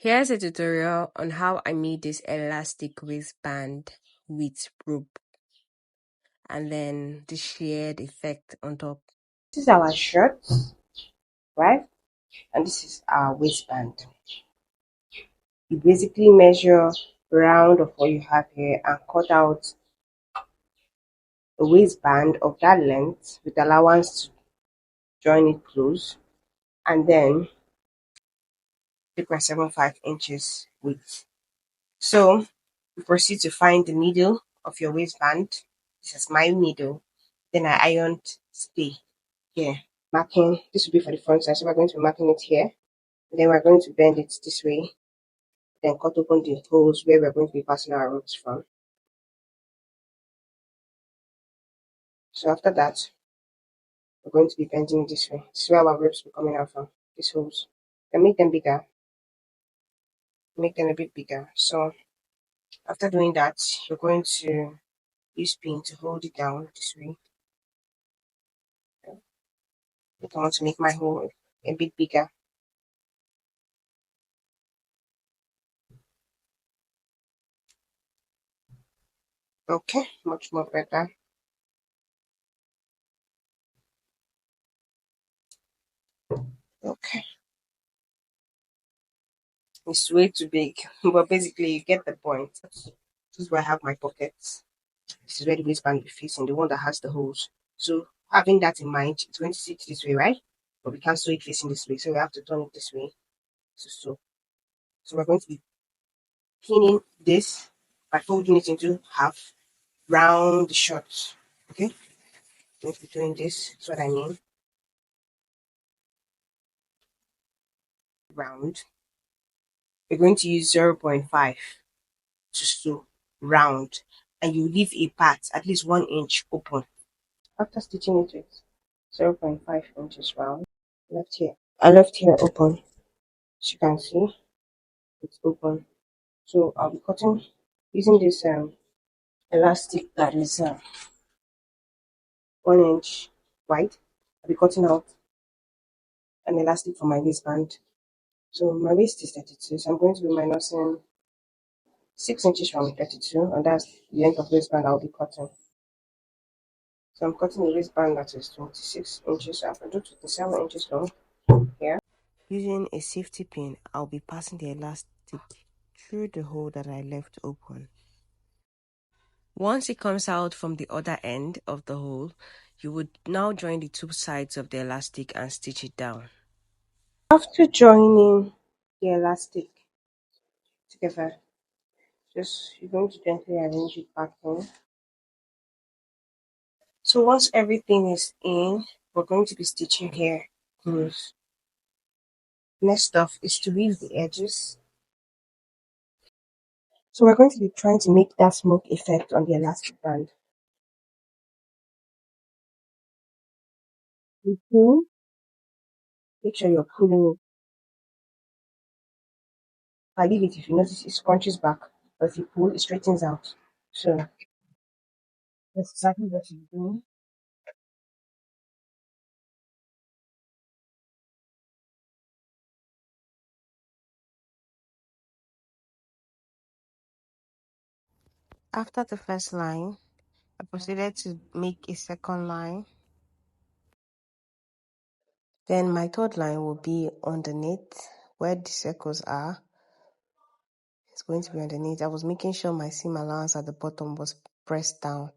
Here's a tutorial on how I made this elastic waistband with rope and then the shirred effect on top. This is our shirt, right? And this is our waistband. You basically measure round of what you have here and cut out a waistband of that length with allowance to join it close, and then 3.75 inches width. So you proceed to find the middle of your waistband. This is my middle. Then I ironed stay here. Marking, this will be for the front side. So we're going to be marking it here. Then we're going to bend it this way. Then cut open the holes where we're going to be passing our ropes from. So after that, we're going to be bending it this way. This is where our ropes will be coming out from. These holes. Then make them bigger. Make them a bit bigger. So after doing that, you're going to use pin to hold it down this way. I want to make my hole a bit bigger. Okay, much more better. Okay, it's way too big, but basically you get the point. This is where I have my pockets. This is where the waistband will be facing, the one that has the holes. So having that in mind, it's going to sit this way, right? But we can't sew it facing this way, so we have to turn it this way to sew. So we're going to be pinning this by folding it into half round the short. Okay, going to be doing this. That's what I mean. Round. We're going to use 0.5 to sew round, and you leave a part at least 1 inch open. After stitching it with 0.5 inches round, I left here open. As you can see, it's open. So I'll be cutting using this elastic that is 1 inch wide. I'll be cutting out an elastic for my waistband. So my waist is 32, so I'm going to be minusing 6 inches from 32, and that's the length of waistband I'll be cutting. So I'm cutting a waistband that is 26 inches. So I can do 27 inches long here. Using a safety pin, I'll be passing the elastic through the hole that I left open. Once it comes out from the other end of the hole, you would now join the two sides of the elastic and stitch it down. After joining the elastic together, you're going to gently arrange it back in. So once everything is in, we're going to be stitching here close. Next stuff is to weave the edges. So we're going to be trying to make that smoke effect on the elastic band. You pull, make sure you're pulling it. If I leave it, if you notice, it scrunches back, but if you pull, it straightens out. So that's exactly what you're doing. After the first line, I proceeded to make a second line. Then my third line will be underneath where the circles are. It's going to be underneath. I was making sure my seam allowance at the bottom was pressed down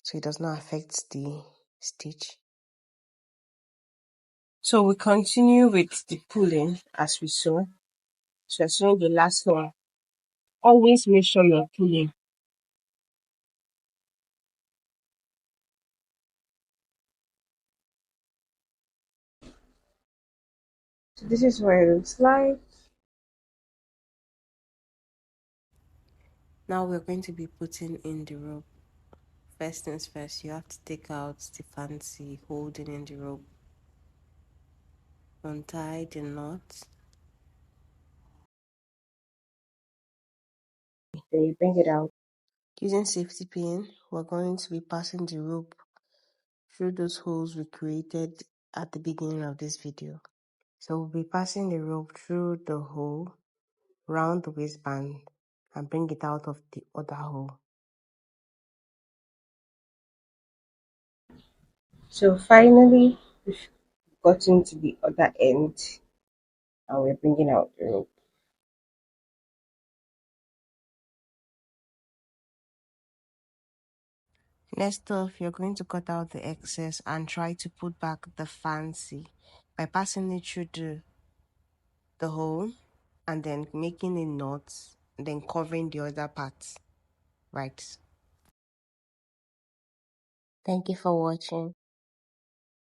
so it does not affect the stitch. So we continue with the pulling as we sew. So as sewing the last one, always make sure you're pulling. So this is what it looks like. Now we're going to be putting in the rope. First things first, you have to take out the fancy holding in the rope. Untie the knot. Then you bring it out. Using safety pin, we're going to be passing the rope through those holes we created at the beginning of this video. So we'll be passing the rope through the hole round the waistband and bring it out of the other hole. So finally, we've gotten to the other end and we're bringing out the rope. Next off, you're going to cut out the excess and try to put back the fancy by passing it through the hole and then making a knot, then covering the other part. Right. Thank you for watching.